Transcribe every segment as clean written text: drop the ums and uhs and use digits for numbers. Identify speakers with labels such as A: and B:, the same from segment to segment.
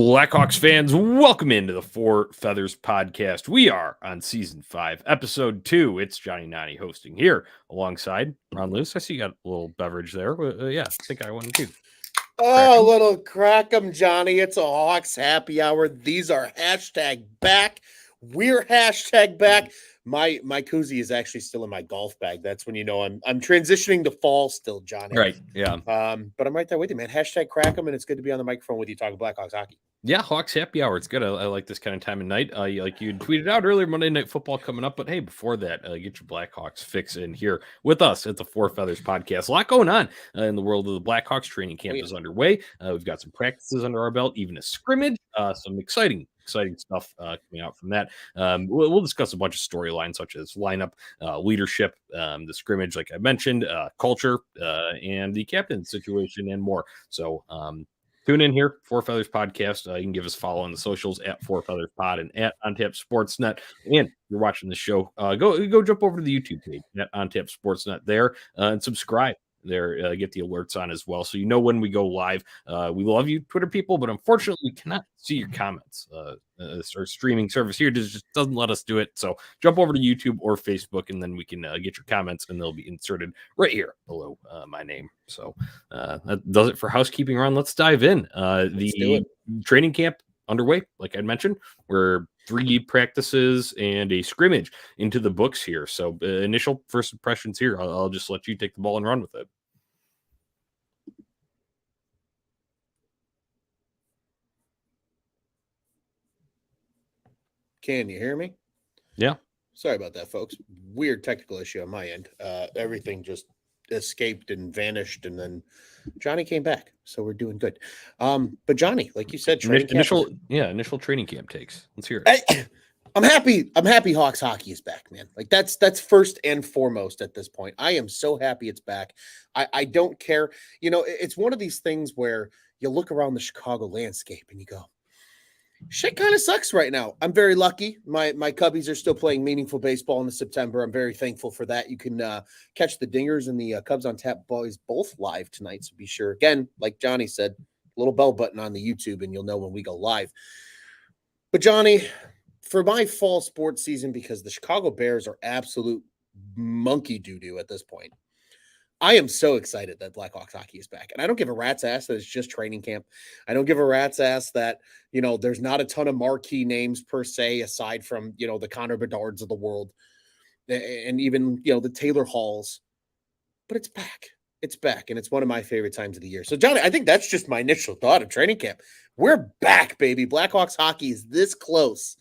A: Blackhawks fans, welcome into the Four Feathers podcast. We are on season 5, episode 2. It's Johnny Nani hosting here alongside Ron Lewis. I see you got a little beverage there. Yeah, I think I want to do.
B: Oh, little crack 'em, Johnny. It's a Hawks happy hour. These are hashtag back. We're hashtag back. My koozie is actually still in my golf bag. That's when you know I'm transitioning to fall still, Johnny.
A: Right, yeah.
B: But I'm right there with you, man. Hashtag crack 'em, and it's good to be on the microphone with you talking Blackhawks hockey.
A: Yeah, Hawks happy hour. It's good. I like this kind of time of night. Like you tweeted out earlier, Monday Night Football coming up. But hey, before that, get your Blackhawks fix in here with us at the Four Feathers podcast. A lot going on in the world of the Blackhawks. Training camp is underway. We've got some practices under our belt, even a scrimmage. Some exciting stuff coming out from that. We'll discuss a bunch of storylines such as lineup, leadership, the scrimmage, like I mentioned, culture, and the captain situation and more. So tune in here, Four Feathers Podcast. You can give us a follow on the socials at Four Feathers Pod and at OnTap Sportsnet. And if you're watching the show, go jump over to the YouTube page at OnTap Sportsnet there and subscribe there. Get the alerts on as well, so you know when we go live. We love you, Twitter people, but unfortunately, we cannot see your comments. Our streaming service here just doesn't let us do it. So jump over to YouTube or Facebook, and then we can get your comments, and they'll be inserted right here below my name. So that does it for housekeeping. Ron, let's dive in. The training camp underway, like I mentioned. We're 3 practices and a scrimmage into the books here. So initial first impressions here. I'll just let you take the ball and run with it.
B: Can you hear me?
A: Yeah.
B: Sorry about that, folks. Weird technical issue on my end. Everything just escaped and vanished, and then Johnny came back, so we're doing good. But Johnny, like you said,
A: initial training camp takes. Let's hear it.
B: I'm happy Hawks hockey is back, man. Like that's first and foremost at this point. I am so happy it's back. I don't care. You know, it's one of these things where you look around the Chicago landscape and you go, shit kind of sucks right now. I'm very lucky. My Cubbies are still playing meaningful baseball in September. I'm very thankful for that. You can catch the Dingers and the Cubs on Tap boys both live tonight. So be sure, again, like Johnny said, little bell button on the YouTube and you'll know when we go live. But Johnny, for my fall sports season, because the Chicago Bears are absolute monkey doo-doo at this point, I am so excited that Blackhawks hockey is back. And I don't give a rat's ass that it's just training camp. I don't give a rat's ass that, you know, there's not a ton of marquee names per se, aside from, you know, the Connor Bedards of the world and even, you know, the Taylor Halls. But it's back. It's back. And it's one of my favorite times of the year. So, Johnny, I think that's just my initial thought of training camp. We're back, baby. Blackhawks hockey is this close,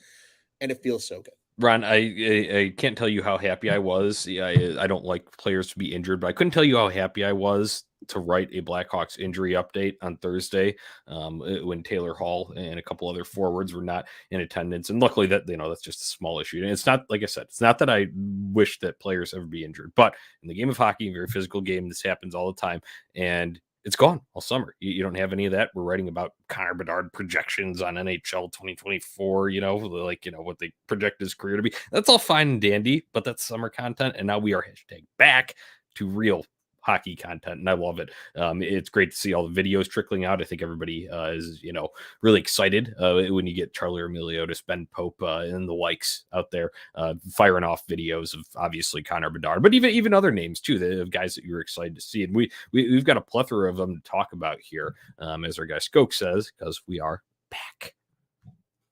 B: and it feels so good.
A: Ron, I can't tell you how happy I was. I don't like players to be injured, but I couldn't tell you how happy I was to write a Blackhawks injury update on Thursday when Taylor Hall and a couple other forwards were not in attendance. And luckily that, you know, that's just a small issue. And it's not, like I said, it's not that I wish that players ever be injured, but in the game of hockey, a very physical game, this happens all the time. And it's gone all summer. You don't have any of that. We're writing about Connor Bedard projections on NHL 2024, you know, like, you know, what they project his career to be. That's all fine and dandy, but that's summer content. And now we are hashtag back to real hockey content, and I love it. It's great to see all the videos trickling out. I think everybody is, you know, really excited when you get Charlie Emiliotis, Ben Pope, and the likes out there firing off videos of obviously Connor Bedard, but even other names too, the guys that you're excited to see. And we've got a plethora of them to talk about here, as our guy Skoke says, because we are back.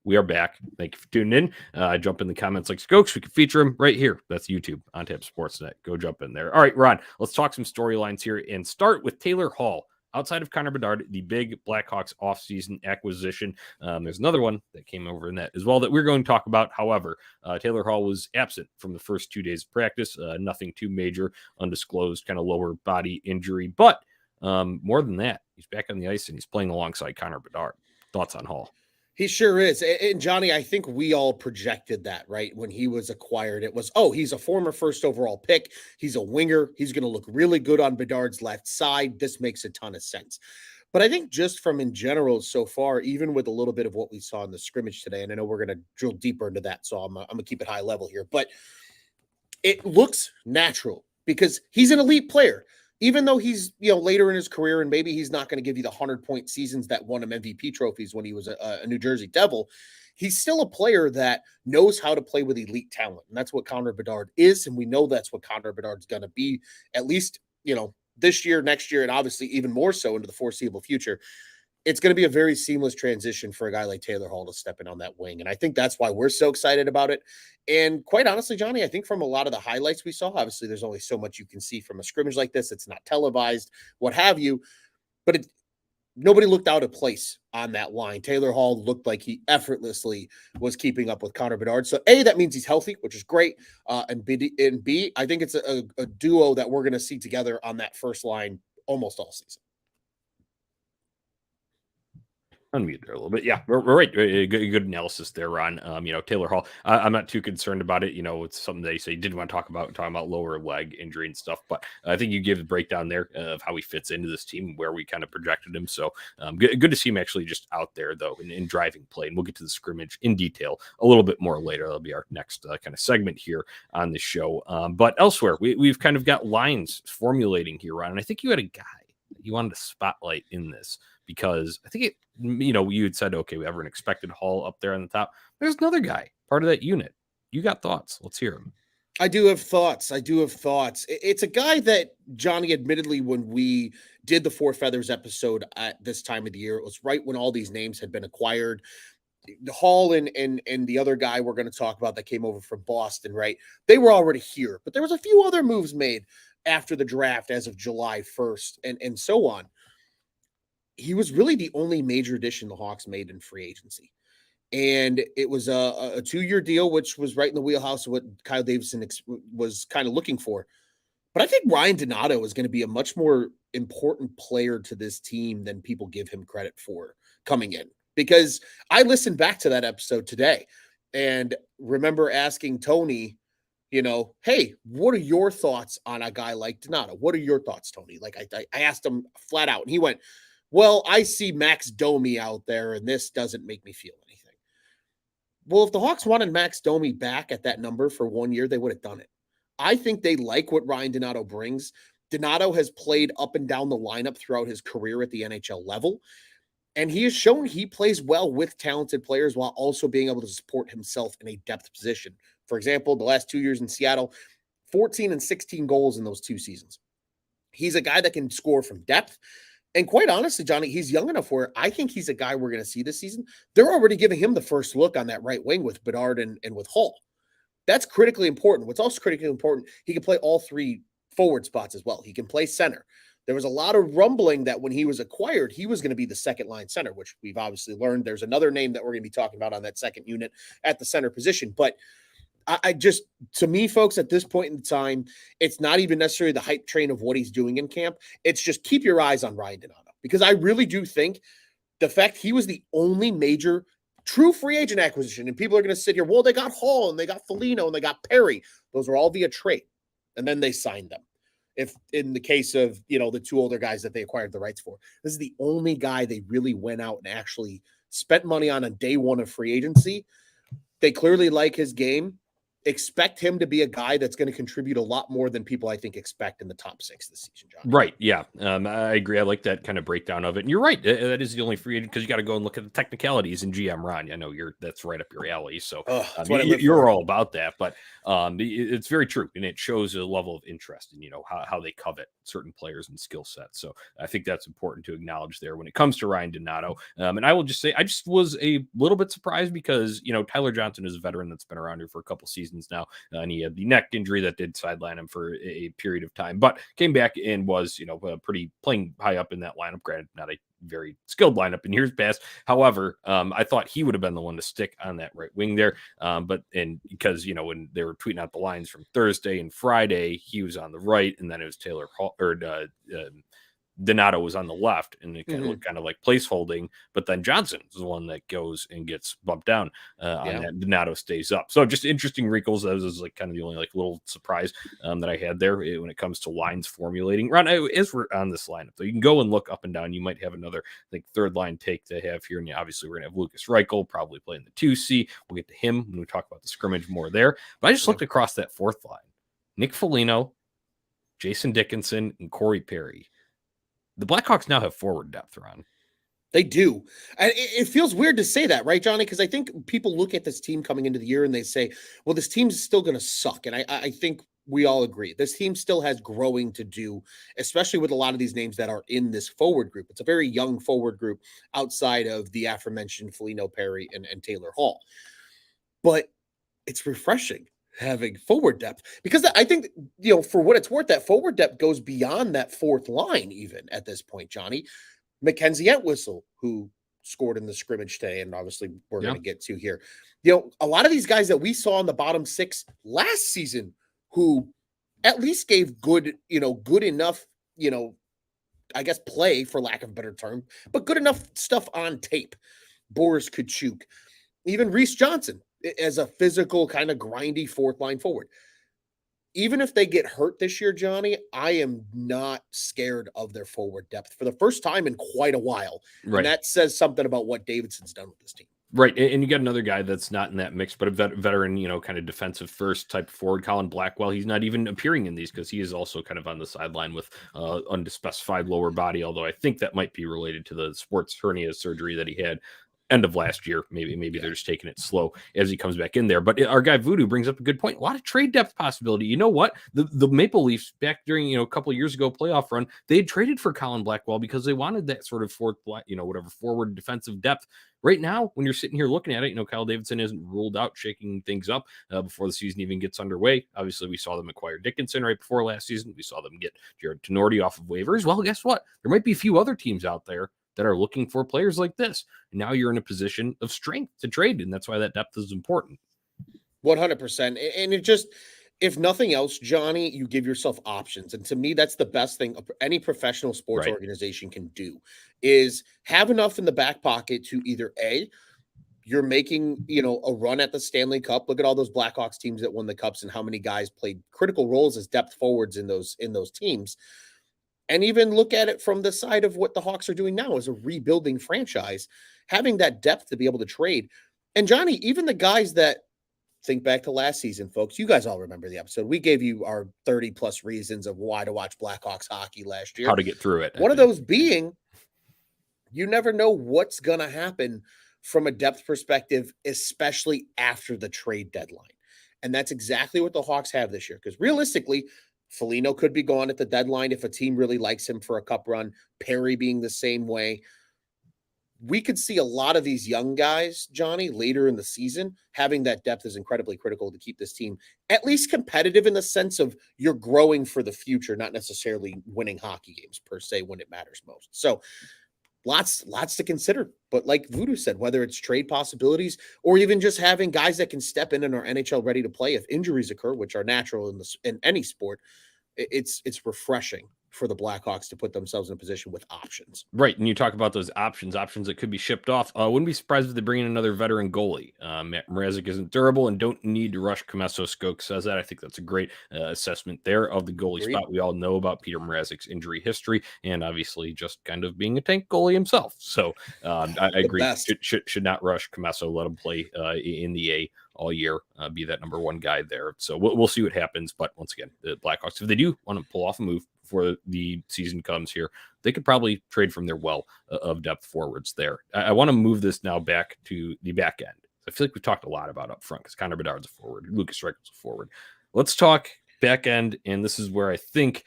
A: We are back. Thank you for tuning in. Jump in the comments like Skokes. We can feature him right here. That's YouTube on Tap Sportsnet. Go jump in there. All right, Ron, let's talk some storylines here and start with Taylor Hall. Outside of Connor Bedard, the big Blackhawks offseason acquisition. There's another one that came over in that as well that we're going to talk about. However, Taylor Hall was absent from the first 2 days of practice. Nothing too major, undisclosed kind of lower body injury. But more than that, he's back on the ice and he's playing alongside Connor Bedard. Thoughts on Hall?
B: He sure is. And Johnny, I think we all projected that, right? When he was acquired, it was, oh, he's a former first overall pick. He's a winger. He's going to look really good on Bedard's left side. This makes a ton of sense. But I think just from in general so far, even with a little bit of what we saw in the scrimmage today, and I know we're going to drill deeper into that, so I'm going to keep it high level here, but it looks natural because he's an elite player. even though he's, later in his career and maybe he's not going to give you the 100-point seasons that won him MVP trophies when he was a New Jersey Devil, he's still a player that knows how to play with elite talent. And that's what Connor Bedard is. And we know that's what Connor Bedard's going to be, at least, this year, next year, and obviously even more so into the foreseeable future. It's going to be a very seamless transition for a guy like Taylor Hall to step in on that wing. And I think that's why we're so excited about it. And quite honestly, Johnny, I think from a lot of the highlights we saw, obviously there's only so much you can see from a scrimmage like this. It's not televised, what have you, but nobody looked out of place on that line. Taylor Hall looked like he effortlessly was keeping up with Connor Bedard. So A, that means he's healthy, which is great. And B, I think it's a duo that we're going to see together on that first line almost all season.
A: Unmute there a little bit. Yeah, we're right. Good analysis there, Ron. Taylor Hall, I'm not too concerned about it. It's something they say you didn't want to talking about lower leg injury and stuff, but I think you give the breakdown there of how he fits into this team, where we kind of projected him. So good to see him actually just out there, though, in driving play. And we'll get to the scrimmage in detail a little bit more later. That'll be our next kind of segment here on the show. But elsewhere, we've kind of got lines formulating here, Ron. And I think you had a guy that you wanted to spotlight in this, because I think you had said, okay, everyone expected Hall up there on the top. There's another guy, part of that unit. You got thoughts. Let's hear them.
B: I do have thoughts. It's a guy that, Johnny, admittedly, when we did the Four Feathers episode at this time of the year, it was right when all these names had been acquired. The Hall and the other guy we're going to talk about that came over from Boston, right? They were already here, but there was a few other moves made after the draft as of July 1st and so on. He was really the only major addition the Hawks made in free agency. And it was a 2-year deal, which was right in the wheelhouse of what Kyle Davidson was kind of looking for. But I think Ryan Donato is going to be a much more important player to this team than people give him credit for coming in. Because I listened back to that episode today and remember asking Tony, hey, what are your thoughts on a guy like Donato? What are your thoughts, Tony? Like I asked him flat out, and he went, well, I see Max Domi out there, and this doesn't make me feel anything. Well, if the Hawks wanted Max Domi back at that number for 1 year, they would have done it. I think they like what Ryan Donato brings. Donato has played up and down the lineup throughout his career at the NHL level, and he has shown he plays well with talented players while also being able to support himself in a depth position. For example, the last 2 years in Seattle, 14 and 16 goals in those 2 seasons. He's a guy that can score from depth. And quite honestly, Johnny, he's young enough where I think he's a guy we're going to see this season. They're already giving him the first look on that right wing with Bedard and with Hall. That's critically important. What's also critically important, he can play all 3 forward spots as well. He can play center. There was a lot of rumbling that when he was acquired, he was going to be the second line center, which we've obviously learned. There's another name that we're going to be talking about on that second unit at the center position. But I just, to me, folks, at this point in time, it's not even necessarily the hype train of what he's doing in camp. It's just keep your eyes on Ryan Donato, because I really do think the fact he was the only major true free agent acquisition, and people are going to sit here, well, they got Hall and they got Foligno and they got Perry. Those were all via trade, and then they signed them. If in the case of, the 2 older guys that they acquired the rights for, this is the only guy they really went out and actually spent money on day 1 of free agency. They clearly like his game. Expect him to be a guy that's going to contribute a lot more than people I think expect in the top 6 this season, John.
A: Right. Yeah. I agree. I like that kind of breakdown of it. And you're right. That is the only free agent, because you got to go and look at the technicalities in GM Ron. I know that's right up your alley. So you're all about that, but it's very true. And it shows a level of interest in, how they covet certain players and skill sets. So I think that's important to acknowledge there when it comes to Ryan Donato. And I will just say, I just was a little bit surprised because, Tyler Johnson is a veteran that's been around here for a couple seasons now. And he had the neck injury that did sideline him for a period of time, but came back and was, pretty playing high up in that lineup. Granted, not a very skilled lineup in years past. However, I thought he would have been the one to stick on that right wing there. Because, when they were tweeting out the lines from Thursday and Friday, he was on the right, and then it was Taylor Hall, or Donato was on the left, and it kind of looked kind of like place holding, but then Johnson is the one that goes and gets bumped down on that. Donato stays up. So just interesting wrinkles. That was like kind of the only little surprise that I had there when it comes to lines formulating. Ron, as we're on this lineup, though, you can go and look up and down. You might have another, third line take to have here. And obviously we're going to have Lukas Reichel probably playing the 2C. We'll get to him when we talk about the scrimmage more there. But I just looked across that fourth line. Nick Foligno, Jason Dickinson, and Corey Perry. The Blackhawks now have forward depth, Ron.
B: They do. And it feels weird to say that, right, Johnny? Because I think people look at this team coming into the year and they say, well, this team's still going to suck. And I think we all agree. This team still has growing to do, especially with a lot of these names that are in this forward group. It's a very young forward group outside of the aforementioned Foligno, Perry, and Taylor Hall. But it's refreshing having forward depth because I think, for what it's worth, that forward depth goes beyond that fourth line even at this point, Johnny. Mackenzie Entwistle, who scored in the scrimmage today, and obviously we're going to get to here. A lot of these guys that we saw in the bottom six last season who at least gave good enough, I guess play, for lack of a better term, but good enough stuff on tape. Boris Kachuk, even Reese Johnson as a physical kind of grindy fourth line forward. Even if they get hurt this year, Johnny, I am not scared of their forward depth for the first time in quite a while. Right. And that says something about what Davidson's done with this team.
A: Right. And you got another guy that's not in that mix, but a veteran, kind of defensive first type forward, Colin Blackwell. He's not even appearing in these because he is also kind of on the sideline with unspecified lower body, although I think that might be related to the sports hernia surgery that he had end of last year. Maybe they're just taking it slow as he comes back in there. But our guy Voodoo brings up a good point. A lot of trade depth possibility. You know what? The Maple Leafs back during, a couple of years ago playoff run, they had traded for Colin Blackwell because they wanted that sort of fourth, forward defensive depth. Right now, when you're sitting here looking at it, Kyle Davidson isn't ruled out shaking things up before the season even gets underway. Obviously, we saw them acquire Dickinson right before last season. We saw them get Jared Tenorti off of waivers. Well, guess what? There might be a few other teams out there that are looking for players like this. And now you're in a position of strength to trade, and that's why that depth is important.
B: 100%. And it just, if nothing else, Johnny, you give yourself options. And to me, that's the best thing any professional sports organization can do, is have enough in the back pocket to either A, you're making, a run at the Stanley Cup. Look at all those Blackhawks teams that won the Cups and how many guys played critical roles as depth forwards in those teams. And even look at it from the side of what the Hawks are doing now as a rebuilding franchise, having that depth to be able to trade. And Johnny, even the guys that think back to last season, folks, you guys all remember the episode. We gave you our 30 plus reasons of why to watch Blackhawks hockey last year.
A: How to get through it.
B: One of those being, you never know what's going to happen from a depth perspective, especially after the trade deadline. And that's exactly what the Hawks have this year. Because realistically, Foligno could be gone at the deadline if a team really likes him for a cup run. Perry being the same way. We could see a lot of these young guys, Johnny, later in the season. Having that depth is incredibly critical to keep this team at least competitive in the sense of you're growing for the future, not necessarily winning hockey games per se when it matters most. So lots to consider. But like Voodoo said, whether it's trade possibilities or even just having guys that can step in and are NHL ready to play if injuries occur, which are natural in any sport, it's refreshing for the Blackhawks to put themselves in a position with options.
A: Right. And you talk about those options that could be shipped off. Wouldn't be surprised if they bring in another veteran goalie. Matt Mrazek isn't durable and don't need to rush Comesso. Skoke says that. I think that's a great assessment there of the goalie spot. We all know about Peter Mrazek's injury history and obviously just kind of being a tank goalie himself. So I agree. Should not rush Comesso. Let him play in the A all year, be that number one guy there. So we'll see what happens. But once again, the Blackhawks, if they do want to pull off a move before the season comes here, they could probably trade from their well of depth forwards there. I want to move this now back to the back end. I feel like we've talked a lot about up front because Connor Bedard's a forward, Lukas Reichel's a forward. Let's talk back end, and this is where I think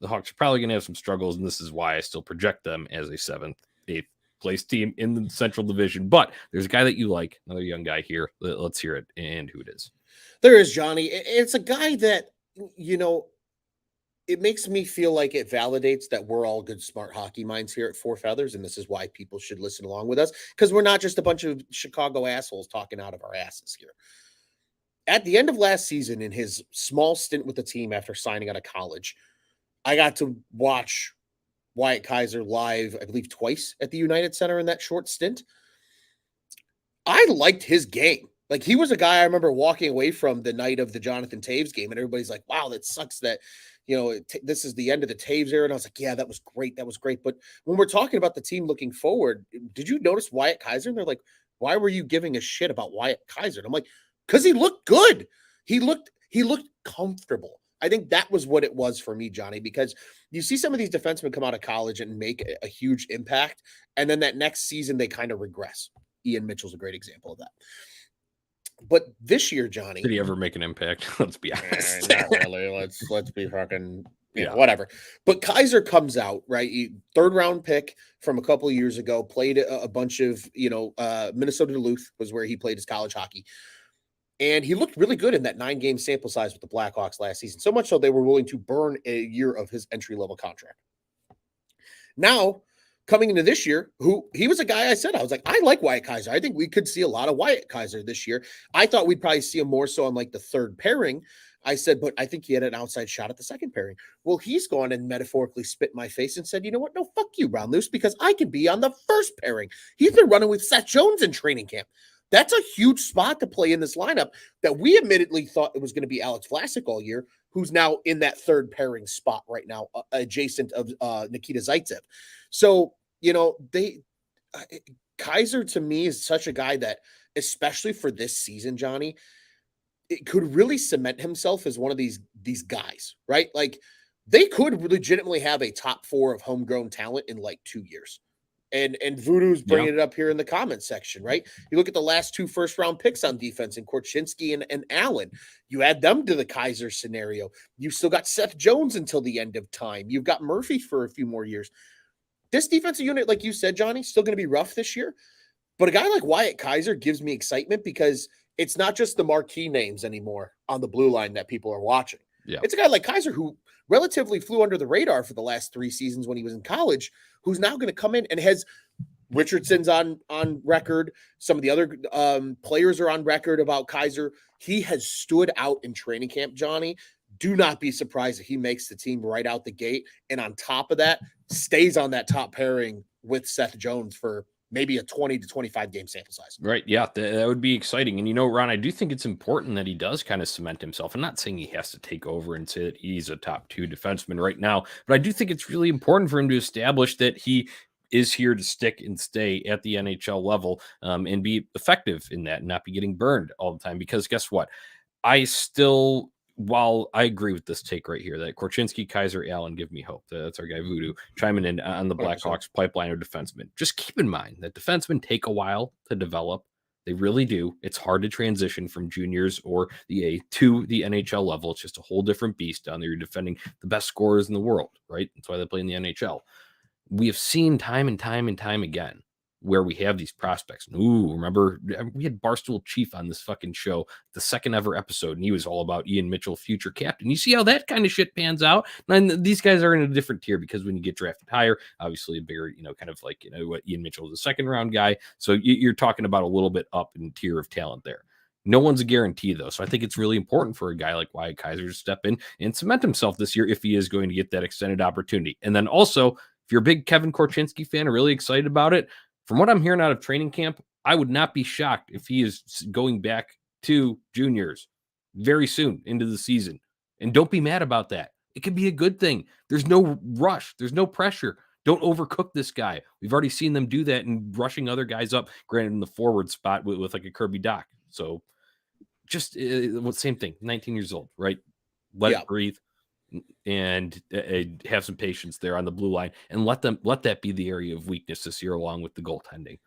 A: the Hawks are probably going to have some struggles, and this is why I still project them as a 7th, 8th place team in the Central Division. But there's a guy that you like, another young guy here. Let's hear it and who it is.
B: There is, Johnny. It's a guy that, it makes me feel like it validates that we're all good, smart hockey minds here at Four Feathers, and this is why people should listen along with us, because we're not just a bunch of Chicago assholes talking out of our asses here. At the end of last season, in his small stint with the team after signing out of college, I got to watch Wyatt Kaiser live, I believe, twice at the United Center in that short stint. I liked his game. Like, he was a guy I remember walking away from the night of the Jonathan Taves game, and everybody's like, wow, that sucks that, this is the end of the Taves era. And I was like, yeah, that was great. That was great. But when we're talking about the team looking forward, did you notice Wyatt Kaiser? And they're like, why were you giving a shit about Wyatt Kaiser? And I'm like, because he looked good. He looked comfortable. I think that was what it was for me, Johnny, because you see some of these defensemen come out of college and make a huge impact, and then that next season they kind of regress. Ian Mitchell's a great example of that. But this year, Johnny,
A: Did he ever make an impact? Let's be honest.
B: not really. Let's be fucking whatever. But Kaiser comes out, right? Third round pick from a couple of years ago, played a bunch of Minnesota Duluth was where he played his college hockey. And he looked really good in that 9-game sample size with the Blackhawks last season. So much so they were willing to burn a year of his entry-level contract. Now, coming into this year, who he was a guy I was like, I like Wyatt Kaiser. I think we could see a lot of Wyatt Kaiser this year. I thought we'd probably see him more so on like the third pairing. I said, but I think he had an outside shot at the second pairing. Well, he's gone and metaphorically spit in my face and said, you know what? No, fuck you, Brown Loose, because I can be on the first pairing. He's been running with Seth Jones in training camp. That's a huge spot to play in this lineup that we admittedly thought it was going to be Alex Vlasic all year, who's now in that third pairing spot right now, adjacent of Nikita Zaitsev. So, Kaiser to me is such a guy that, especially for this season, Johnny, it could really cement himself as one of these guys, right? Like they could legitimately have a top 4 of homegrown talent in like 2 years. And Voodoo's bringing it up here in the comments section, right? You look at the last 2 first-round picks on defense in Korchinski and Allen. You add them to the Kaiser scenario. You still got Seth Jones until the end of time. You've got Murphy for a few more years. This defensive unit, like you said, Johnny, still going to be rough this year. But a guy like Wyatt Kaiser gives me excitement because it's not just the marquee names anymore on the blue line that people are watching.
A: Yeah.
B: It's a guy like Kaiser who relatively flew under the radar for the last 3 seasons when he was in college, who's now going to come in and has Richardson's on record. Some of the other players are on record about Kaiser. He has stood out in training camp, Johnny. Do not be surprised if he makes the team right out the gate. And on top of that, stays on that top pairing with Seth Jones for maybe a 20 to 25 game sample size.
A: Right. Yeah, that would be exciting. And, Ron, I do think it's important that he does kind of cement himself. I'm not saying he has to take over and say that he's a top 2 defenseman right now, but I do think it's really important for him to establish that he is here to stick and stay at the NHL level and be effective in that and not be getting burned all the time. Because guess what? While I agree with this take right here, that Korchinski, Kaiser, Allen give me hope. That's our guy Voodoo chiming in on the Blackhawks pipeline of defensemen. Just keep in mind that defensemen take a while to develop. They really do. It's hard to transition from juniors or the A to the NHL level. It's just a whole different beast down there. You're defending the best scorers in the world, right? That's why they play in the NHL. We have seen time and time and time again where we have these prospects. Ooh, remember we had Barstool Chief on this fucking show, the second ever episode, and he was all about Ian Mitchell, future captain. You see how that kind of shit pans out. And these guys are in a different tier because when you get drafted higher, obviously a bigger, kind of like, what Ian Mitchell is a second round guy. So you're talking about a little bit up in tier of talent there. No one's a guarantee, though. So I think it's really important for a guy like Wyatt Kaiser to step in and cement himself this year if he is going to get that extended opportunity. And then also, if you're a big Kevin Korchinski fan and really excited about it, from what I'm hearing out of training camp, I would not be shocked if he is going back to juniors very soon into the season. And don't be mad about that. It could be a good thing. There's no rush. There's no pressure. Don't overcook this guy. We've already seen them do that and rushing other guys up, granted in the forward spot with like a Kirby Doc. So just same thing, 19 years old, right? Let it breathe and have some patience there on the blue line and let that be the area of weakness this year along with the goaltending.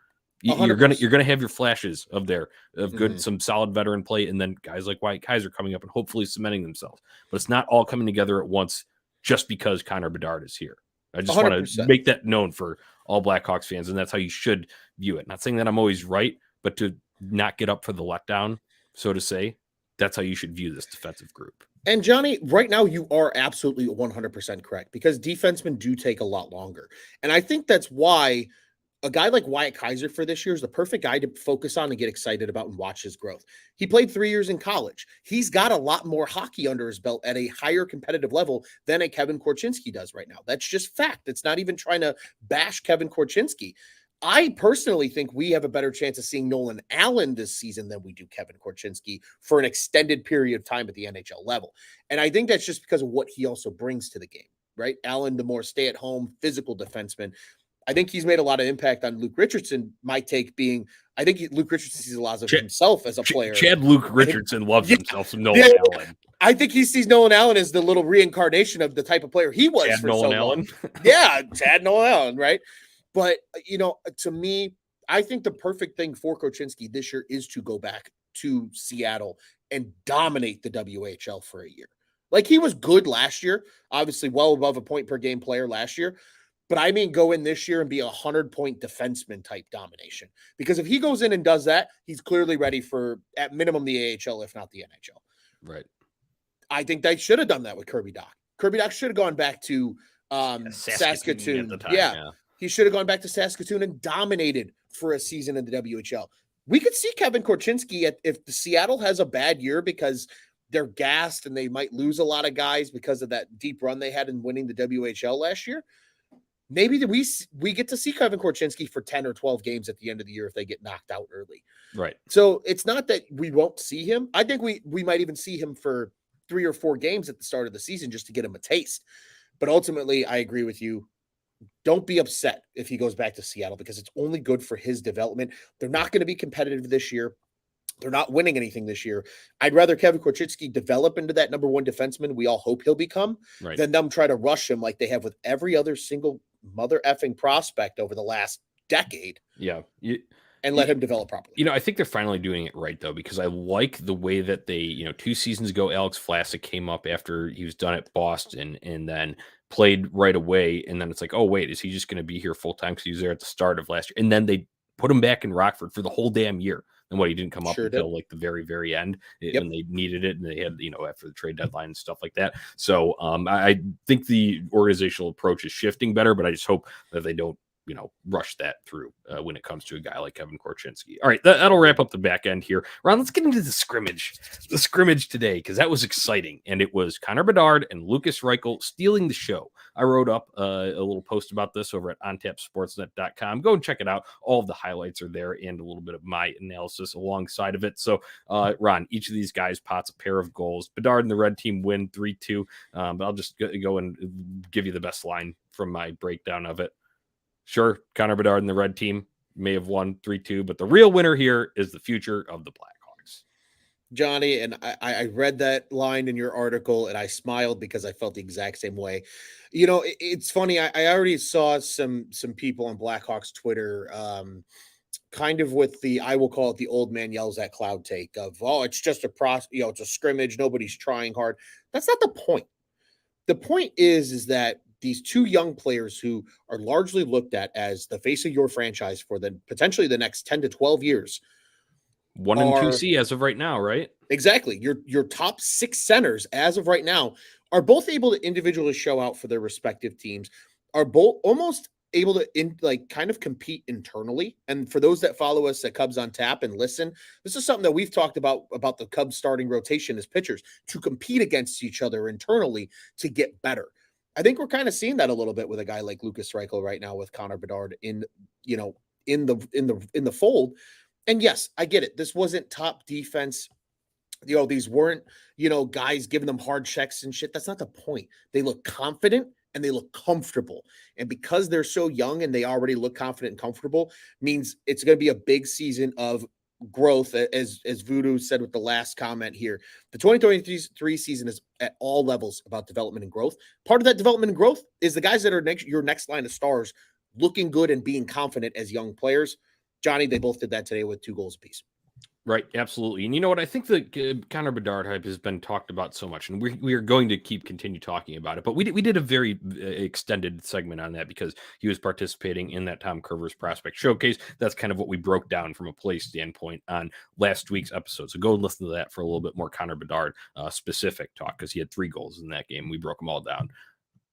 A: You're gonna have your flashes of good, some solid veteran play, and then guys like Wyatt Kaiser coming up and hopefully cementing themselves. But it's not all coming together at once just because Connor Bedard is here. I just want to make that known for all Blackhawks fans, and that's how you should view it. Not saying that I'm always right, but to not get up for the letdown, so to say, that's how you should view this defensive group.
B: And Johnny, right now you are absolutely 100% correct because defensemen do take a lot longer. And I think that's why a guy like Wyatt Kaiser for this year is the perfect guy to focus on and get excited about and watch his growth. He played 3 years in college. He's got a lot more hockey under his belt at a higher competitive level than a Kevin Korchinski does right now. That's just fact. It's not even trying to bash Kevin Korchinski. I personally think we have a better chance of seeing Nolan Allen this season than we do Kevin Korchinski for an extended period of time at the NHL level. And I think that's just because of what he also brings to the game, right? Allen, the more stay-at-home physical defenseman. I think he's made a lot of impact on Luke Richardson. My take being, I think Luke Richardson sees a lot of himself as a player.
A: Luke Richardson loves himself some Nolan Allen.
B: I think he sees Nolan Allen as the little reincarnation of the type of player he was
A: Chad
B: for
A: Nolan
B: so
A: Allen.
B: long. Yeah, Chad Nolan Allen, right? But, to me, I think the perfect thing for Korchinski this year is to go back to Seattle and dominate the WHL for a year. Like, he was good last year, obviously well above a point per game player last year. But I mean, go in this year and be 100-point defenseman type domination. Because if he goes in and does that, he's clearly ready for, at minimum, the AHL, if not the NHL.
A: Right.
B: I think they should have done that with Kirby Dach. Kirby Dach should have gone back to Saskatoon
A: at the time.
B: Yeah. He should have gone back to Saskatoon and dominated for a season in the WHL. We could see Kevin Korchinski if the Seattle has a bad year because they're gassed and they might lose a lot of guys because of that deep run they had in winning the WHL last year. Maybe we get to see Kevin Korchinski for 10 or 12 games at the end of the year if they get knocked out early.
A: Right.
B: So it's not that we won't see him. I think we might even see him for 3 or 4 games at the start of the season just to get him a taste. But ultimately, I agree with you. Don't be upset if he goes back to Seattle because it's only good for his development. They're not going to be competitive this year. They're not winning anything this year. I'd rather Kevin Korchinski develop into that number 1 defenseman we all hope he'll become than them try to rush him like they have with every other single mother effing prospect over the last decade.
A: Yeah.
B: And let him develop properly.
A: I think they're finally doing it right, though, because I like the way that they, 2 seasons ago, Alex Vlasic came up after he was done at Boston and then played right away. And then it's like, oh, wait, is he just going to be here full time because he was there at the start of last year? And then they put him back in Rockford for the whole damn year. And he didn't come up until like the very, very end when they needed it. And they had, after the trade deadline and stuff like that. So I think the organizational approach is shifting better, but I just hope that they don't, rush that through when it comes to a guy like Kevin Korchinski. All right, that'll wrap up the back end here. Ron, let's get into the scrimmage today, because that was exciting. And it was Connor Bedard and Lukas Reichel stealing the show. I wrote up a little post about this over at ontapsportsnet.com. Go and check it out. All of the highlights are there and a little bit of my analysis alongside of it. So, Ron, each of these guys pots a pair of goals. Bedard and the red team win 3-2. But I'll just go and give you the best line from my breakdown of it. Sure, Connor Bedard and the red team may have won 3-2, but the real winner here is the future of the Blackhawks.
B: Johnny, and I read that line in your article, and I smiled because I felt the exact same way. It's funny. I already saw some people on Blackhawks Twitter kind of with I will call it the old man yells at cloud take of, oh, it's just it's a scrimmage. Nobody's trying hard. That's not the point. The point is that these 2 young players who are largely looked at as the face of your franchise for potentially the next 10 to 12 years.
A: 1 and 2C as of right now, right?
B: Exactly. Your top 6 centers as of right now are both able to individually show out for their respective teams, are both almost able to kind of compete internally. And for those that follow us at Cubs on Tap and listen, this is something that we've talked about the Cubs starting rotation as pitchers, to compete against each other internally to get better. I think we're kind of seeing that a little bit with a guy like Lukas Reichel right now with Connor Bedard in the fold. And yes, I get it. This wasn't top defense. These weren't, guys giving them hard checks and shit. That's not the point. They look confident and they look comfortable. And because they're so young and they already look confident and comfortable, means it's going to be a big season of growth, as Voodoo said with the last comment here. The 2023 season is at all levels about development and growth. Part of that development and growth is the guys that are your next line of stars looking good and being confident as young players. Johnny, they both did that today with 2 goals apiece.
A: Right, absolutely. And you know what? I think the Connor Bedard hype has been talked about so much, and we are going to continue talking about it. But we did a very extended segment on that because he was participating in that Tom Curver's Prospect Showcase. That's kind of what we broke down from a play standpoint on last week's episode. So go and listen to that for a little bit more Connor Bedard specific talk, because he had 3 goals in that game. We broke them all down.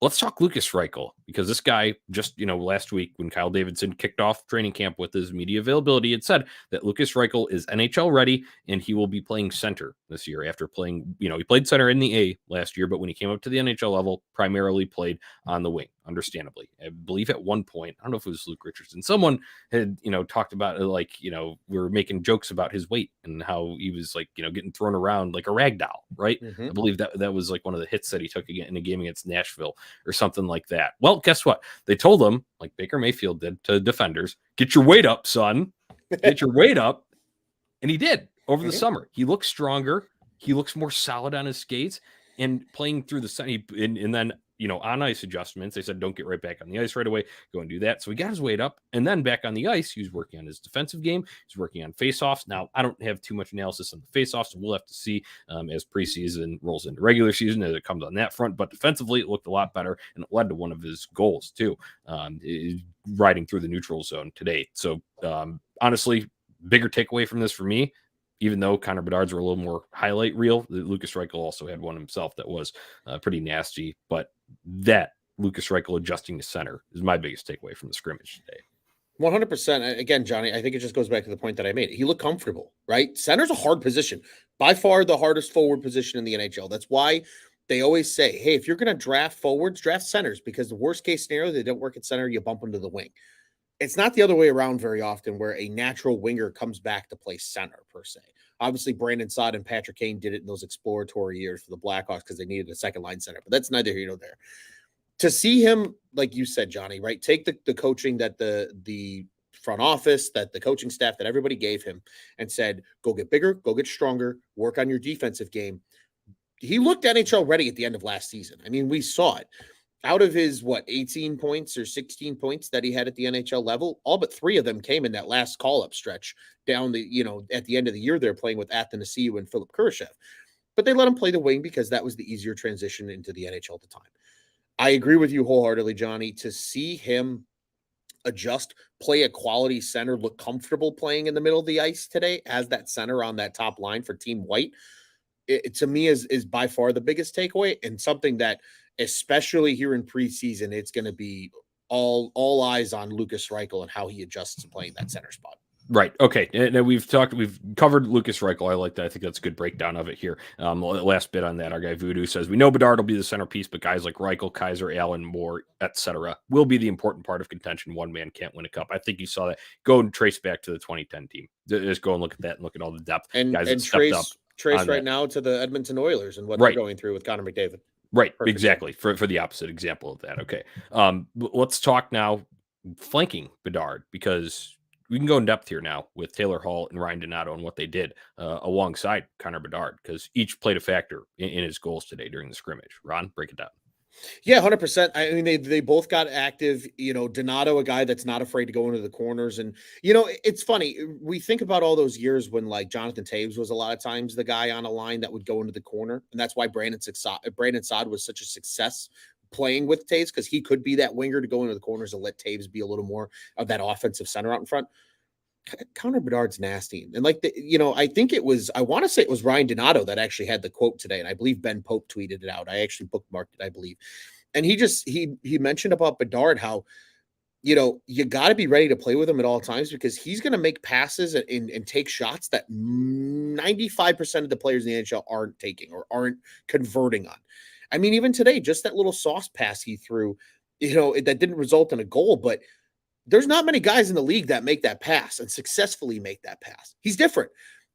A: Let's talk Lukas Reichel, because this guy just, last week when Kyle Davidson kicked off training camp with his media availability, had said that Lukas Reichel is NHL ready and he will be playing center this year after playing, he played center in the A last year, but when he came up to the NHL level, primarily played on the wing, understandably. I believe at one point, I don't know if it was Luke Richardson, someone had, talked about we were making jokes about his weight and how he was getting thrown around like a rag doll, right? Mm-hmm. I believe that was one of the hits that he took in a game against Nashville or something like that. Well, guess what? They told him, like Baker Mayfield did to defenders, get your weight up, son. Get your weight up. And he did over the summer. He looked stronger. he looks more solid on his skates and playing through the sun. And then, on ice adjustments, they said, don't get right back on the ice right away. Go and do that. So he got his weight up. And then back on the ice, he was working on his defensive game. He's working on faceoffs. Now, I don't have too much analysis on the faceoffs, so we'll have to see as preseason rolls into regular season as it comes on that front. But defensively, it looked a lot better, and it led to one of his goals, too, riding through the neutral zone today. So, honestly, bigger takeaway from this for me, even though Connor Bedard's were a little more highlight reel, Lukas Reichel also had one himself that was pretty nasty. But that Lukas Reichel adjusting to center is my biggest takeaway from the scrimmage today.
B: 100%. Again, Johnny, I think it just goes back to the point that I made. He looked comfortable, right? Center's a hard position, by far the hardest forward position in the NHL. That's why they always say, hey, if you're going to draft forwards, draft centers, because the worst case scenario, they don't work at center, you bump them to the wing. It's not the other way around very often where a natural winger comes back to play center per se. Obviously, Brandon Saad and Patrick Kane did it in those exploratory years for the Blackhawks because they needed a second line center, but that's neither here nor there. To see him, like you said, Johnny, right, take the coaching that the front office, that the coaching staff, that everybody gave him and said, go get bigger, go get stronger, work on your defensive game. He looked NHL ready at the end of last season. I mean, we saw it. Out of his, 18 points or 16 points that he had at the NHL level, all but 3 of them came in that last call-up stretch down at the end of the year. They're playing with Athanasiou and Philip Kurashev. But they let him play the wing because that was the easier transition into the NHL at the time. I agree with you wholeheartedly, Johnny. To see him adjust, play a quality center, look comfortable playing in the middle of the ice today as that center on that top line for Team White, it to me is by far the biggest takeaway, and something that, especially here in preseason, it's going to be all eyes on Lukas Reichel and how he adjusts to playing that center spot.
A: Right. Okay. And we've covered Lukas Reichel. I like that. I think that's a good breakdown of it here. Last bit on that. Our guy Voodoo says, we know Bedard will be the centerpiece, but guys like Reichel, Kaiser, Allen, Moore, etc. will be the important part of contention. One man can't win a cup. I think you saw that. Go and trace back to the 2010 team. Just go and look at that and look at all the depth.
B: And
A: guys
B: and trace right now to the Edmonton Oilers and what they're going through with Connor McDavid.
A: Right. Perfect. Exactly. For the opposite example of that. Okay. Let's talk now flanking Bedard, because we can go in depth here now with Taylor Hall and Ryan Donato and what they did alongside Connor Bedard, because each played a factor in his goals today during the scrimmage. Ron, break it down.
B: Yeah, 100%. I mean, they both got active. Donato, a guy that's not afraid to go into the corners. And, it's funny. We think about all those years when, like, Jonathan Toews was a lot of times the guy on a line that would go into the corner. And that's why Brandon Saad was such a success playing with Toews, because he could be that winger to go into the corners and let Toews be a little more of that offensive center out in front. Connor Bedard's nasty. And I want to say it was Ryan Donato that actually had the quote today. And I believe Ben Pope tweeted it out. I actually bookmarked it, I believe. And he mentioned about Bedard, how, you got to be ready to play with him at all times, because he's going to make passes and take shots that 95% of the players in the NHL aren't taking or aren't converting on. I mean, even today, just that little sauce pass he threw, that didn't result in a goal, but there's not many guys in the league that make that pass and successfully make that pass. He's different.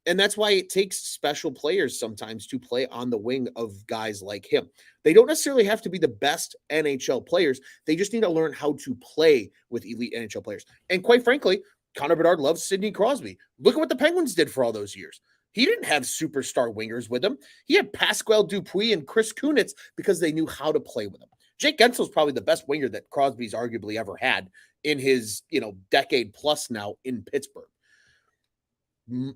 B: And that's why it takes special players sometimes to play on the wing of guys like him. They don't necessarily have to be the best NHL players. They just need to learn how to play with elite NHL players. And quite frankly, Connor Bedard loves Sidney Crosby. Look at what the Penguins did for all those years. He didn't have superstar wingers with him. He had Pascal Dupuis and Chris Kunitz because they knew how to play with him. Jake Guentzel is probably the best winger that Crosby's arguably ever had in his, decade plus now in Pittsburgh.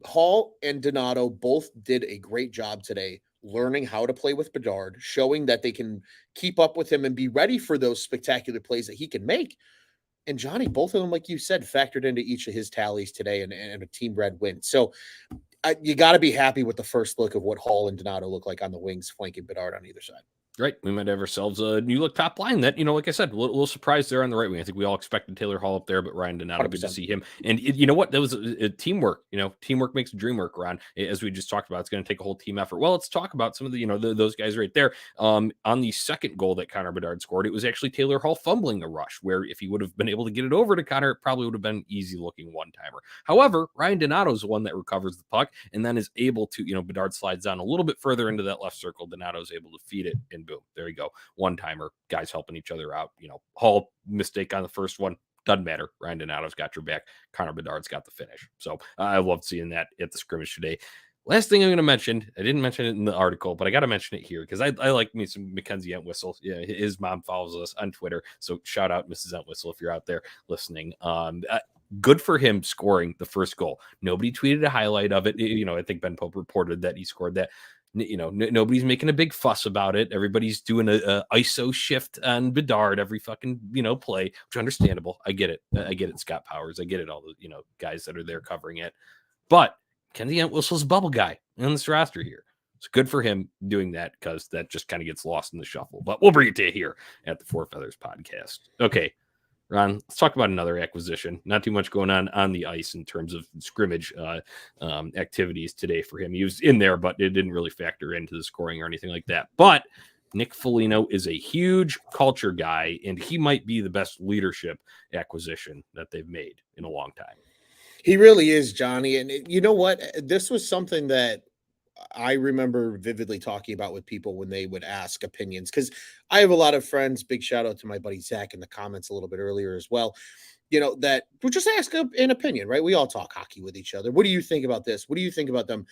B: Hall and Donato both did a great job today learning how to play with Bedard, showing that they can keep up with him and be ready for those spectacular plays that he can make. And Johnny, both of them, like you said, factored into each of his tallies today and a team red win. So you got to be happy with the first look of what Hall and Donato look like on the wings, flanking Bedard on either side.
A: Right. We might have ourselves a new look top line that, like I said, a little surprised there on the right wing. I think we all expected Taylor Hall up there, but Ryan Donato, good to see him. And you know what? That was a teamwork. Teamwork makes the dream work, Ron. As we just talked about, it's going to take a whole team effort. Well, let's talk about some of the, those guys right there. On the second goal that Connor Bedard scored, it was actually Taylor Hall fumbling a rush, where if he would have been able to get it over to Connor, it probably would have been an easy looking one-timer. However, Ryan Donato is the one that recovers the puck and then is able to, Bedard slides down a little bit further into that left circle. Donato is able to feed it, and boom, there you go. One-timer, guys helping each other out. Hall mistake on the first one, doesn't matter. Ryan Donato's got your back. Connor Bedard's got the finish. So I loved seeing that at the scrimmage today. Last thing I'm going to mention, I didn't mention it in the article, but I got to mention it here because I like me some Mackenzie Entwistle. Yeah, his mom follows us on Twitter, so shout out Mrs. Entwistle if you're out there listening. Good for him scoring the first goal. Nobody tweeted a highlight of it. I think Ben Pope reported that he scored that. Nobody's making a big fuss about it. Everybody's doing a ISO shift on Bedard every fucking play, which is understandable. I get it. I get it. Scott Powers. I get it. All the guys that are there covering it, but Kenzie Entwistle's a bubble guy on this roster here. It's good for him doing that because that just kind of gets lost in the shuffle. But we'll bring it to you here at the Four Feathers podcast. Okay, Ron, let's talk about another acquisition. Not too much going on the ice in terms of scrimmage activities today for him. He was in there, but it didn't really factor into the scoring or anything like that. But Nick Foligno is a huge culture guy, and he might be the best leadership acquisition that they've made in a long time.
B: He really is, Johnny. And you know what? This was something that I remember vividly talking about with people when they would ask opinions, because I have a lot of friends. Big shout out to my buddy Zach in the comments a little bit earlier as well. That would just ask an opinion, right? We all talk hockey with each other. What do you think about this? What do you think about them?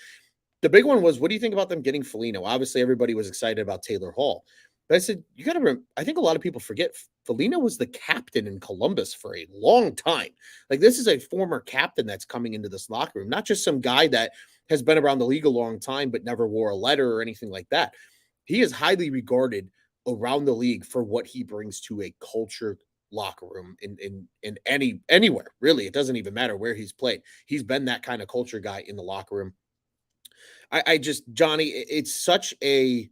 B: The big one was, what do you think about them getting Foligno? Obviously, everybody was excited about Taylor Hall. But I said, you got to I think a lot of people forget Foligno was the captain in Columbus for a long time. Like, this is a former captain that's coming into this locker room, not just some guy that has been around the league a long time but never wore a letter or anything like that. He is highly regarded around the league for what he brings to a culture locker room in anywhere, really. It doesn't even matter where he's played. He's been that kind of culture guy in the locker room. I just, Johnny, it's such a,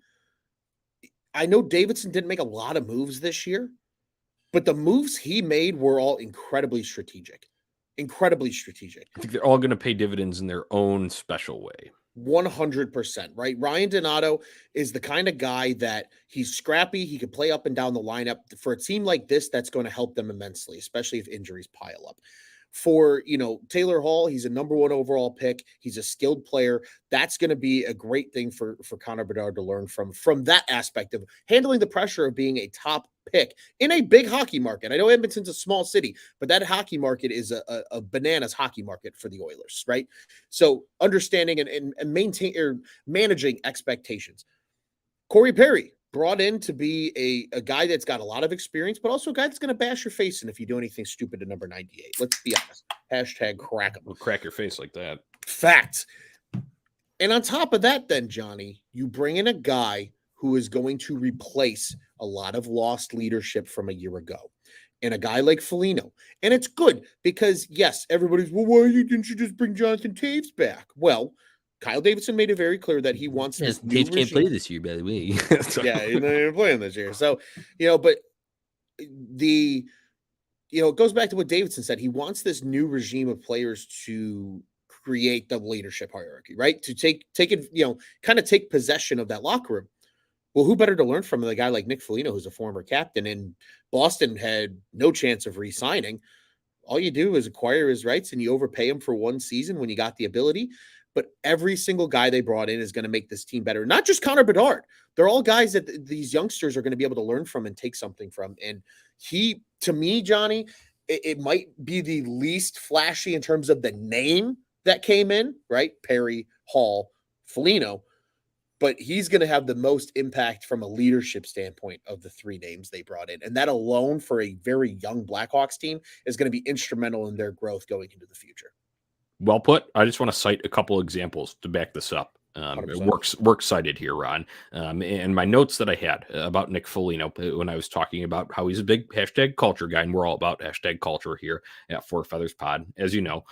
B: I know Davidson didn't make a lot of moves this year, but the moves he made were all incredibly strategic. Incredibly strategic.
A: I think they're all going to pay dividends in their own special way.
B: 100%, right? Ryan Donato is the kind of guy that he's scrappy. He can play up and down the lineup. For a team like this, that's going to help them immensely, especially if injuries pile up. For, Taylor Hall, he's a number 1 overall pick. He's a skilled player. That's going to be a great thing for Connor Bedard to learn from that aspect of handling the pressure of being a top pick in a big hockey market. I know Edmonton's a small city, but that hockey market is a bananas hockey market for the Oilers, right? So understanding and managing expectations. Corey Perry, brought in to be a guy that's got a lot of experience, but also a guy that's going to bash your face in if you do anything stupid to number 98. Let's be honest. Hashtag crack him.
A: We'll crack your face like that.
B: Facts. And on top of that, then, Johnny, you bring in a guy who is going to replace a lot of lost leadership from a year ago. And a guy like Foligno. And it's good because, yes, everybody's, well, why didn't you just bring Jonathan Taves back? Well, Kyle Davidson made it very clear that he wants this.
A: Taves can't play this year, by the way.
B: Yeah, he's not even playing this year. So, but it goes back to what Davidson said. He wants this new regime of players to create the leadership hierarchy, right? To take it, kind of take possession of that locker room. Well, who better to learn from than a guy like Nick Foligno, who's a former captain, and Boston had no chance of re-signing. All you do is acquire his rights and you overpay him for one season when you got the ability. But every single guy they brought in is going to make this team better. Not just Connor Bedard. They're all guys that these youngsters are going to be able to learn from and take something from. And he, to me, Johnny, it might be the least flashy in terms of the name that came in, right? Perry, Hall, Foligno. But he's going to have the most impact from a leadership standpoint of the 3 names they brought in. And that alone for a very young Blackhawks team is going to be instrumental in their growth going into the future.
A: Well put. I just want to cite a couple examples to back this up. Works cited here, Ron. And my notes that I had about Nick Foligno when I was talking about how he's a big hashtag culture guy, and we're all about hashtag culture here at Four Feathers Pod, as you know.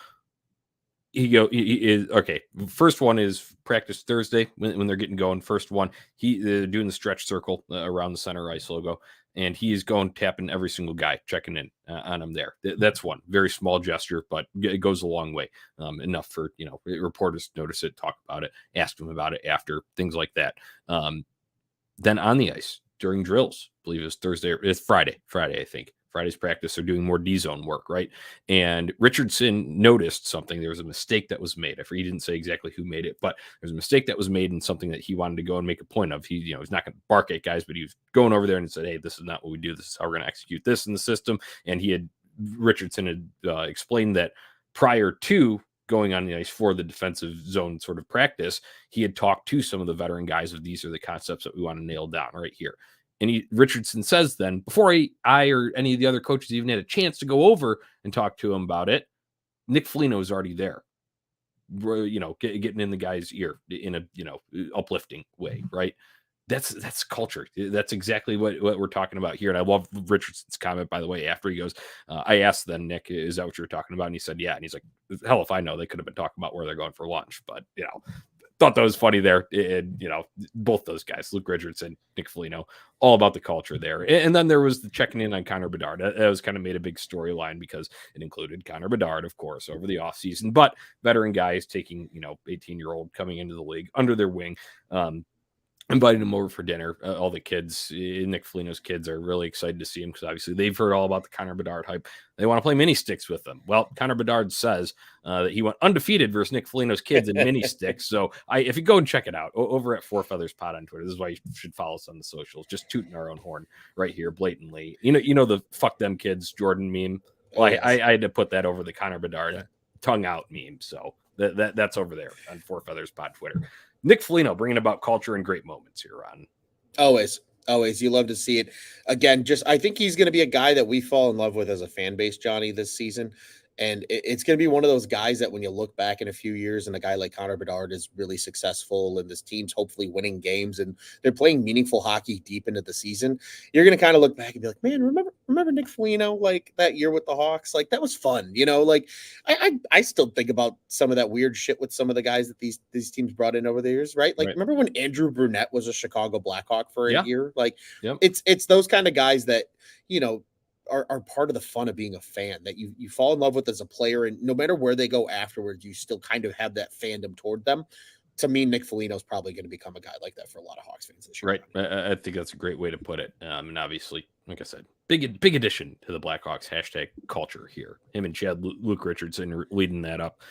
A: He is okay. First one is practice Thursday when they're getting going. First one, they're doing the stretch circle around the center ice logo, and he is going tapping every single guy, checking in on him there. That's one very small gesture, but it goes a long way. Enough for reporters to notice it, talk about it, ask him about it after, things like that. Then on the ice during drills, I believe it's Friday, I think. Friday's practice, they're doing more D-zone work, right? And Richardson noticed something. There was a mistake that was made. He didn't say exactly who made it, but there's a mistake that was made in something that he wanted to go and make a point of. He's not going to bark at guys, but he was going over there and said, hey, this is not what we do. This is how we're going to execute this in the system. And Richardson had explained that prior to going on the ice for the defensive zone sort of practice, he had talked to some of the veteran guys of these are the concepts that we want to nail down right here. And Richardson says then, before I or any of the other coaches even had a chance to go over and talk to him about it, Nick Foligno is already there, getting in the guy's ear in a, uplifting way, right? That's culture. That's exactly what we're talking about here. And I love Richardson's comment, by the way, after he goes, I asked then, Nick, is that what you were talking about? And he said, yeah. And he's like, hell if I know. They could have been talking about where they're going for lunch. But, thought that was funny there. And, both those guys, Luke Richardson, Nick Foligno, all about the culture there. And then there was the checking in on Connor Bedard. That was kind of made a big storyline because it included Connor Bedard, of course, over the offseason. But veteran guys taking, 18-year-old coming into the league under their wing, invited him over for dinner. All the kids, Nick Foligno's kids, are really excited to see him because obviously they've heard all about the Connor Bedard hype. They want to play mini sticks with them. Well, Connor Bedard says that he went undefeated versus Nick Foligno's kids in mini sticks. So if you go and check it out over at Four Feathers Pod on Twitter, this is why you should follow us on the socials. Just tooting our own horn right here blatantly. You know the fuck them kids Jordan meme. Well, yes. I had to put that over the Connor Bedard tongue out meme. So that's over there on Four Feathers Pod Twitter. Nick Foligno bringing about culture and great moments here, Ron.
B: Always. You love to see it. Again, I think he's going to be a guy that we fall in love with as a fan base, Johnny, this season. And it's going to be one of those guys that when you look back in a few years and a guy like Connor Bedard is really successful and this team's hopefully winning games and they're playing meaningful hockey deep into the season, you're going to kind of look back and be like, man, remember Nick Foligno, like that year with the Hawks? Like that was fun. Like I still think about some of that weird shit with some of the guys that these teams brought in over the years, right? Like, Remember when Andrew Brunette was a Chicago Blackhawk for a year? Like it's those kind of guys that, are part of the fun of being a fan that you fall in love with as a player, and no matter where they go afterwards, you still kind of have that fandom toward them. To me, Nick Foligno is probably going to become a guy like that for a lot of Hawks fans this year.
A: Right. I think that's a great way to put it. And obviously, like I said, big addition to the Blackhawks hashtag culture here. Him and Chad Luke Richardson are leading that up.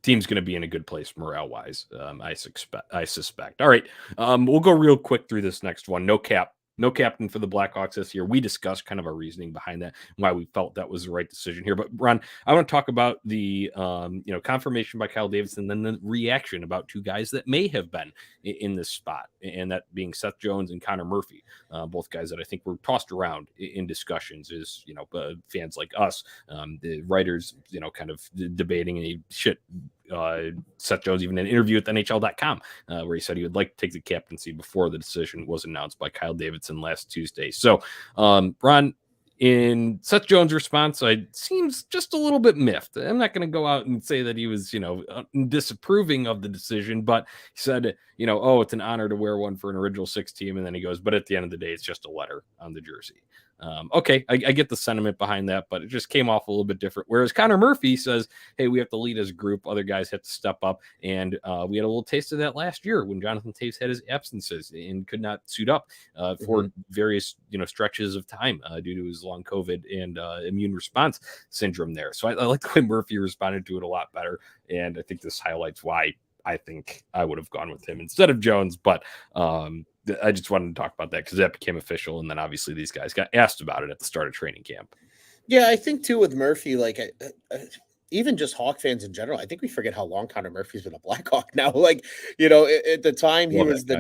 A: Team's going to be in a good place morale wise. I suspect. All right. We'll go real quick through this next one. No captain for the Blackhawks this year. We discussed kind of our reasoning behind that, why we felt that was the right decision here. But Ron, I want to talk about the confirmation by Kyle Davidson, and then the reaction about two guys that may have been in this spot, and that being Seth Jones and Connor Murphy, both guys that I think were tossed around in discussions as fans like us, the writers, kind of debating and shit. Seth Jones even in an interview with NHL.com where he said he would like to take the captaincy before the decision was announced by Kyle Davidson last Tuesday. So, Ron, in Seth Jones' response, it seems just a little bit miffed. I'm not going to go out and say that he was, disapproving of the decision, but he said, it's an honor to wear one for an original six team. And then he goes, but at the end of the day, it's just a letter on the jersey. Okay, I get the sentiment behind that, but it just came off a little bit different. Whereas Connor Murphy says, hey, we have to lead as a group. Other guys have to step up. And we had a little taste of that last year when Jonathan Toews had his absences and could not suit up for various, stretches of time due to his long COVID and immune response syndrome there. So I like the way Murphy responded to it a lot better. And I think this highlights why I think I would have gone with him instead of Jones. But I just wanted to talk about that because that became official. And then obviously these guys got asked about it at the start of training camp.
B: Yeah, I think too with Murphy, like even just Hawk fans in general, I think we forget how long Connor Murphy's been a Blackhawk now. Like, at the time he was the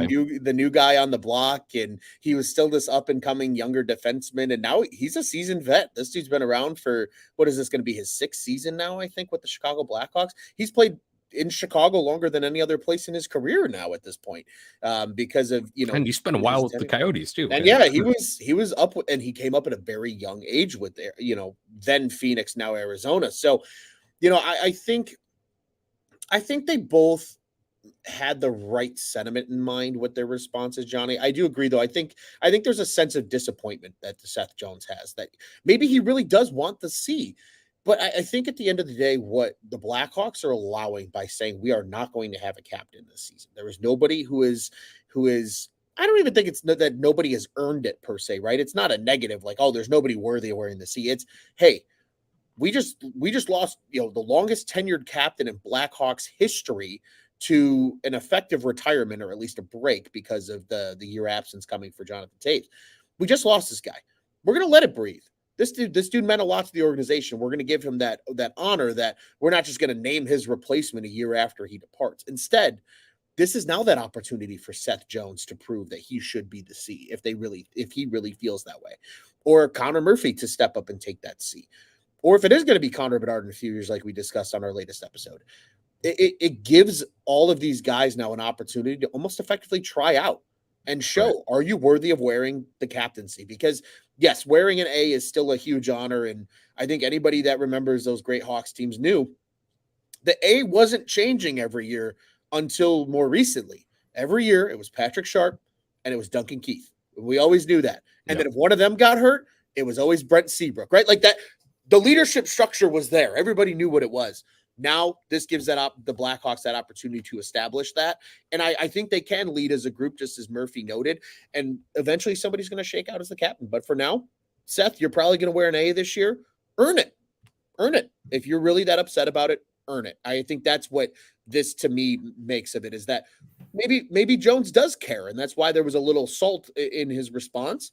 B: new guy on the block, and he was still this up and coming younger defenseman. And now he's a seasoned vet. This dude's been around for, what is this going to be, his sixth season now, I think, with the Chicago Blackhawks. He's played in Chicago longer than any other place in his career now at this point, because of
A: and he spent a while with the Coyotes too.
B: And he was up and he came up at a very young age with their then Phoenix, now Arizona. So I think they both had the right sentiment in mind with their responses, Johnny. I do agree, though. I think there's a sense of disappointment that Seth Jones has, that maybe he really does want to see. But I think at the end of the day, what the Blackhawks are allowing by saying we are not going to have a captain this season, there is nobody who is. I don't even think it's that nobody has earned it per se, right? It's not a negative, like, oh, there's nobody worthy of wearing the C. It's, hey, we just lost, the longest tenured captain in Blackhawks history to an effective retirement, or at least a break because of the year absence coming for Jonathan Toews. We just lost this guy. We're going to let it breathe. this dude meant a lot to the organization. We're going to give him that honor, that we're not just going to name his replacement a year after he departs. Instead, this is now that opportunity for Seth Jones to prove that he should be the C if he really feels that way, or Connor Murphy to step up and take that C, or if it is going to be Connor Bedard in a few years, like we discussed on our latest episode. It gives all of these guys now an opportunity to almost effectively try out and show, are you worthy of wearing the captaincy? Because yes, wearing an A is still a huge honor. And I think anybody that remembers those great Hawks teams knew the A wasn't changing every year until more recently. Every year it was Patrick Sharp and it was Duncan Keith. We always knew that. And then if one of them got hurt, it was always Brent Seabrook, right? Like that, the leadership structure was there. Everybody knew what it was. Now this gives the Blackhawks that opportunity to establish that. And I think they can lead as a group, just as Murphy noted. And eventually somebody's going to shake out as the captain. But for now, Seth, you're probably going to wear an A this year. Earn it. Earn it. If you're really that upset about it, earn it. I think that's what this to me makes of it, is that maybe Jones does care. And that's why there was a little salt in his response.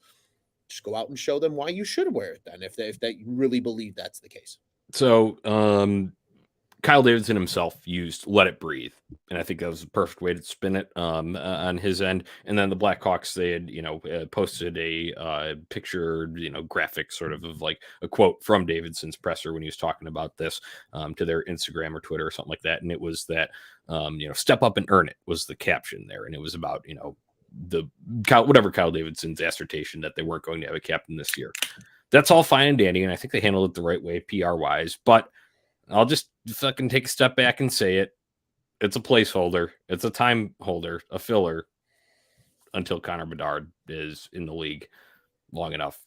B: Just go out and show them why you should wear it then, if they really believe that's the case.
A: So, Kyle Davidson himself used "Let It Breathe," and I think that was the perfect way to spin it on his end. And then the Blackhawks, they had posted a picture, graphic sort of like a quote from Davidson's presser when he was talking about this to their Instagram or Twitter or something like that. And it was that "Step up and earn it" was the caption there, and it was about whatever Kyle Davidson's assertion that they weren't going to have a captain this year. That's all fine and dandy, and I think they handled it the right way PR wise, but I'll just fucking take a step back and say it. It's a placeholder. It's a time holder, a filler until Connor Bedard is in the league long enough.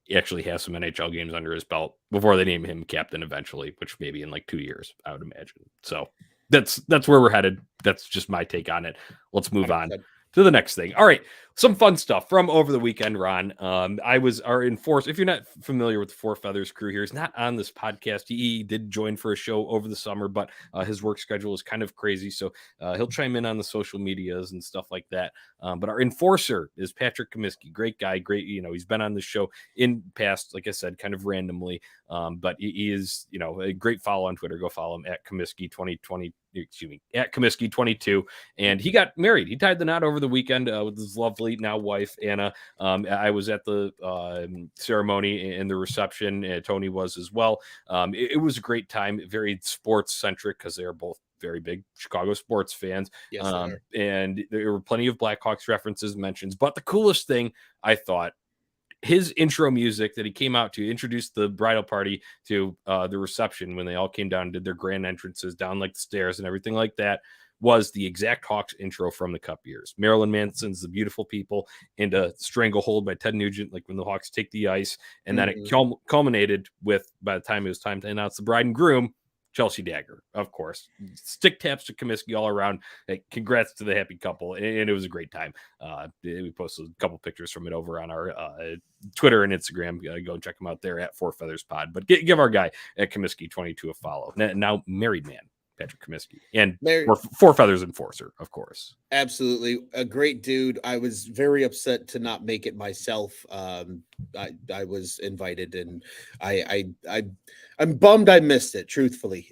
A: He actually has some NHL games under his belt before they name him captain eventually, which maybe in like 2 years, I would imagine. So that's where we're headed. That's just my take on it. Let's move on to the next thing. All right. Some fun stuff from over the weekend, Ron. I was our enforcer. If you're not familiar with the Four Feathers crew here, he's not on this podcast. He did join for a show over the summer, but his work schedule is kind of crazy. So he'll chime in on the social medias and stuff like that. But our enforcer is Patrick Comiskey. Great guy. Great. He's been on the show in past, like I said, kind of randomly. But he is, a great follow on Twitter. Go follow him at Comiskey 2020. At Comiskey 22, and he got married. He tied the knot over the weekend with his lovely now wife Anna. I was at the ceremony and the reception. Tony was as well. It was a great time, very sports centric because they are both very big Chicago sports fans.
B: Yes,
A: and there were plenty of Blackhawks references, mentions. But the coolest thing I thought, his intro music that he came out to introduce the bridal party to the reception when they all came down and did their grand entrances down like the stairs and everything like that, was the exact Hawks intro from the Cup years. Marilyn Manson's The Beautiful People and a Stranglehold by Ted Nugent, like when the Hawks take the ice. And then it culminated with, by the time it was time to announce the bride and groom, Chelsea Dagger, of course. Stick taps to Comiskey all around. Hey, congrats to the happy couple. And it was a great time. We posted a couple pictures from it over on our Twitter and Instagram. Go and check them out there at Four Feathers Pod. But give our guy at Comiskey 22 a follow. Now married man, Patrick Comiskey. And Four Feathers Enforcer, of course.
B: Absolutely. A great dude. I was very upset to not make it myself. I was invited, and I'm bummed I missed it, truthfully.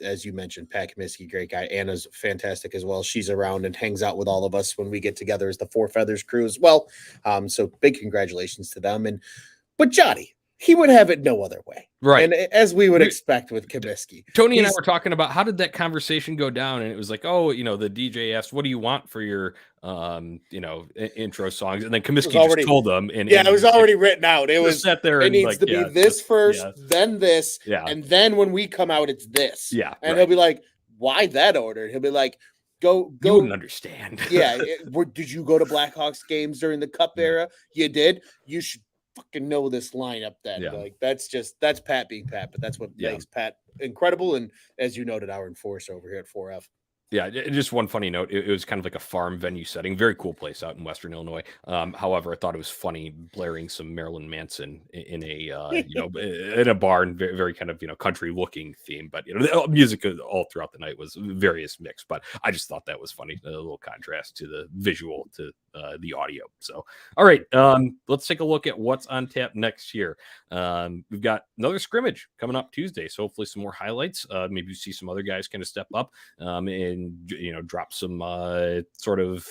B: As you mentioned, Pat Comiskey, great guy. Anna's fantastic as well. She's around and hangs out with all of us when we get together as the Four Feathers crew as well. So big congratulations to them. But Johnny, he would have it no other way.
A: Right.
B: And as we would expect with Comiskey.
A: Tony and I were talking about how did that conversation go down? And it was like, the DJ asked, what do you want for your, intro songs? And then Comiskey just told them. And
B: it was already written out. It was
A: sat there.
B: It needs to be this first, then this.
A: Yeah.
B: And then when we come out, it's this.
A: Yeah.
B: And he'll be like, why that order? He'll be like, go.
A: You wouldn't understand.
B: Yeah. Did you go to Blackhawks games during the Cup era? You did. You should fucking know this lineup then.
A: Yeah.
B: Like that's Pat being Pat, but that's what makes Pat incredible. And as you noted, our enforcer over here at 4F.
A: Yeah, just one funny note. It was kind of like a farm venue setting. Very cool place out in Western Illinois. However, I thought it was funny blaring some Marilyn Manson in a in a barn, very, very kind of country looking theme. But the music all throughout the night was various mix. But I just thought that was funny, a little contrast to the visual to the audio. So, all right, let's take a look at what's on tap next year. We've got another scrimmage coming up Tuesday, so hopefully some more highlights. Maybe you see some other guys kind of step up and drop some sort of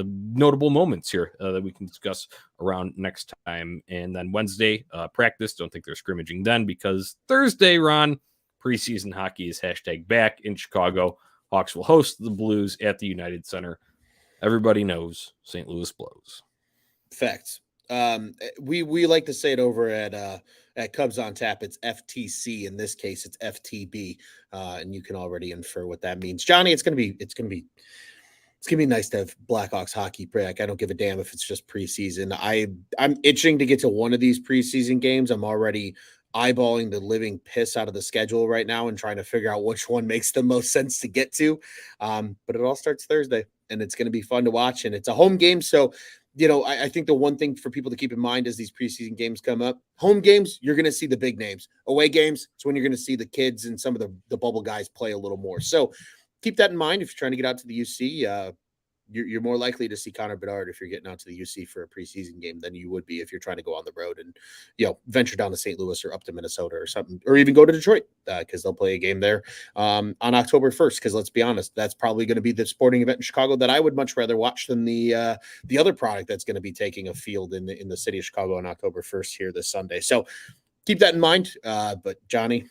A: notable moments here that we can discuss around next time. And then Wednesday practice. Don't think they're scrimmaging then, because Thursday, Ron, preseason hockey is #back in Chicago. Hawks will host the Blues at the United Center. Everybody knows St. Louis blows.
B: Facts. We like to say it over at Cubs on Tap. It's FTC. In this case, it's FTB, and you can already infer what that means. Johnny, it's gonna be nice to have Blackhawks hockey back. I don't give a damn if it's just preseason. I'm itching to get to one of these preseason games. I'm already eyeballing the living piss out of the schedule right now and trying to figure out which one makes the most sense to get to. But it all starts Thursday, and it's going to be fun to watch, and it's a home game. So, I think the one thing for people to keep in mind as these preseason games come up, home games, you're going to see the big names. Away games, it's when you're going to see the kids and some of the bubble guys play a little more. So keep that in mind if you're trying to get out to the UC. You're more likely to see Connor Bedard if you're getting out to the UC for a preseason game than you would be if you're trying to go on the road and venture down to St. Louis or up to Minnesota or something, or even go to Detroit because they'll play a game there on October 1st. Because let's be honest, that's probably going to be the sporting event in Chicago that I would much rather watch than the other product that's going to be taking a field in the city of Chicago on October 1st here this Sunday. So keep that in mind. But Johnny,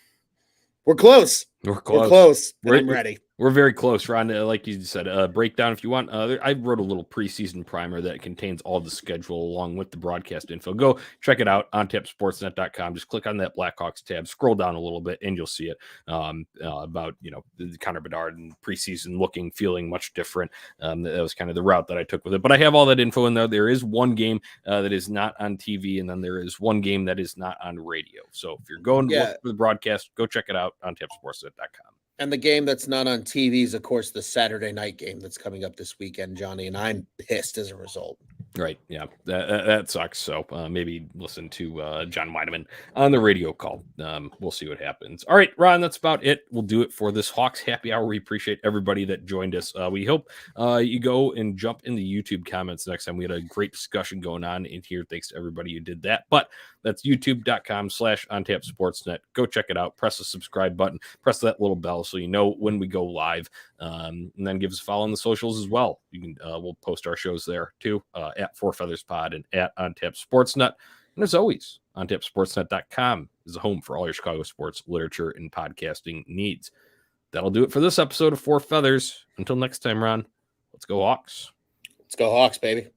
B: we're close.
A: We're
B: close. I'm ready.
A: We're very close, Ron. Like you said, breakdown if you want. I wrote a little preseason primer that contains all the schedule along with the broadcast info. Go check it out on tapsportsnet.com. Just click on that Blackhawks tab, scroll down a little bit, and you'll see it about the Connor Bedard and preseason looking, feeling much different. That was kind of the route that I took with it. But I have all that info in there. There is one game that is not on TV, and then there is one game that is not on radio. So if you're going to look for the broadcast, go check it out on tapsportsnet.com.
B: And the game that's not on TV is, of course, the Saturday night game that's coming up this weekend, Johnny, and I'm pissed as a result.
A: Right. Yeah, that sucks. So maybe listen to John Weideman on the radio call. We'll see what happens. All right, Ron, that's about it. We'll do it for this Hawks Happy Hour. We appreciate everybody that joined us. We hope you go and jump in the YouTube comments next time. We had a great discussion going on in here. Thanks to everybody who did that. But that's youtube.com/ontapsportsnet. Go check it out. Press the subscribe button. Press that little bell so you know when we go live. And then give us a follow on the socials as well. You can we'll post our shows there too, at Four Feathers Pod and at OnTap Sportsnet. And as always, ontapsportsnet.com is the home for all your Chicago sports, literature, and podcasting needs. That'll do it for this episode of Four Feathers. Until next time, Ron, let's go Hawks.
B: Let's go Hawks, baby.